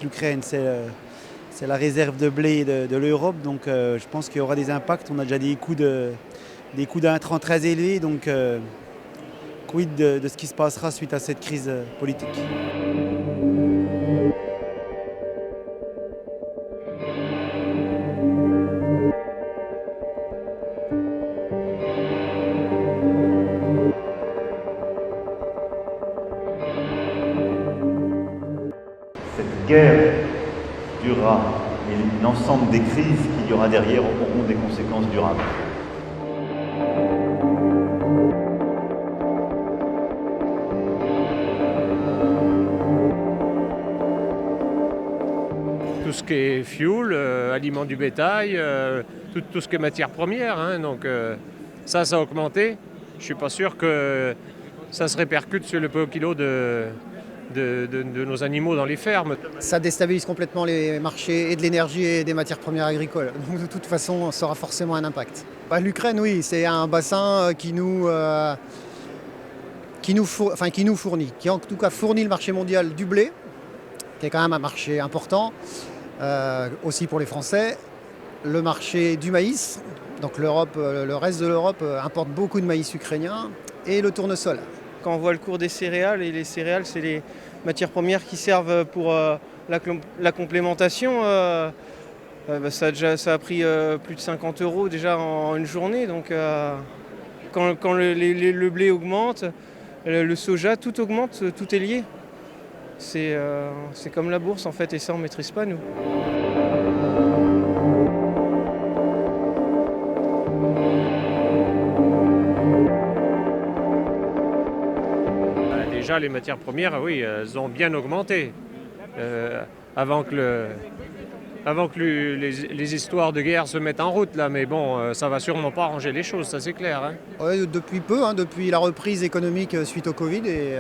L'Ukraine, c'est la réserve de blé de l'Europe, donc je pense qu'il y aura des impacts. On a déjà des coûts d'intrants très élevés, donc quid de ce qui se passera suite à cette crise politique. Cette guerre durera et l'ensemble des crises qu'il y aura derrière auront des conséquences durables. Tout ce qui est fuel, aliments du bétail, tout ce qui est matière première. Donc ça a augmenté. Je ne suis pas sûr que ça se répercute sur le prix au kilo de nos animaux dans les fermes. Ça déstabilise complètement les marchés et de l'énergie et des matières premières agricoles. Donc de toute façon, ça aura forcément un impact. L'Ukraine, oui, c'est un bassin qui nous fournit, qui en tout cas fournit le marché mondial du blé, qui est quand même un marché important, aussi pour les Français. Le marché du maïs, donc l'Europe, le reste de l'Europe importe beaucoup de maïs ukrainien, et le tournesol. Quand on voit le cours des céréales, et les céréales, c'est les matières premières qui servent pour la complémentation, ça a pris plus de 50 € déjà en une journée. Donc quand le blé augmente, le soja, tout augmente, tout est lié. C'est comme la bourse en fait, et ça on ne maîtrise pas nous. Déjà, les matières premières, oui, elles ont bien augmenté. Avant que les histoires de guerre se mettent en route, là. Mais bon, ça va sûrement pas arranger les choses, ça c'est clair. Ouais, depuis peu, depuis la reprise économique suite au Covid et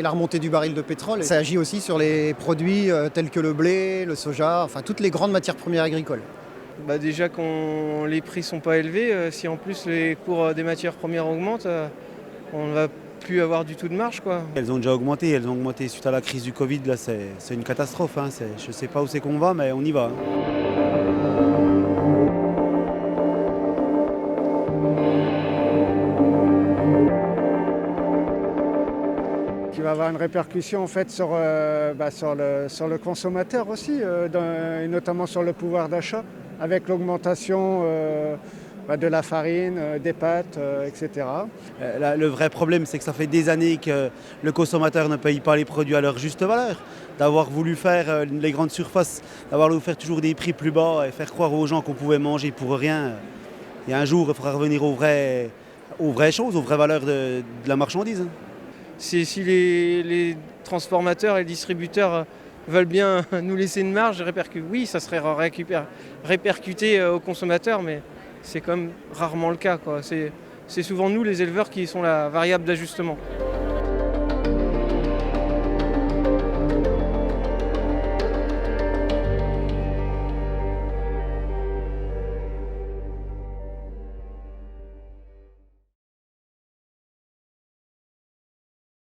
la remontée du baril de pétrole. Ça agit aussi sur les produits tels que le blé, le soja, enfin toutes les grandes matières premières agricoles. Déjà quand les prix sont pas élevés, si en plus les cours des matières premières augmentent, on ne va plus avoir du tout de marge, quoi. Elles ont déjà augmenté, suite à la crise du Covid, là c'est une catastrophe. Je ne sais pas où c'est qu'on va, mais on y va. Qui va avoir une répercussion en fait sur le consommateur aussi, et notamment sur le pouvoir d'achat, avec l'augmentation de la farine, des pâtes, etc. Le vrai problème, c'est que ça fait des années que le consommateur ne paye pas les produits à leur juste valeur. D'avoir voulu faire les grandes surfaces, d'avoir voulu faire toujours des prix plus bas et faire croire aux gens qu'on pouvait manger pour rien. Et un jour, il faudra revenir aux vraies choses, aux vraies valeurs de la marchandise. Si les transformateurs et les distributeurs veulent bien nous laisser une marge, oui, ça serait répercuté aux consommateurs, mais c'est quand même rarement le cas, quoi. C'est souvent nous, les éleveurs, qui sont la variable d'ajustement.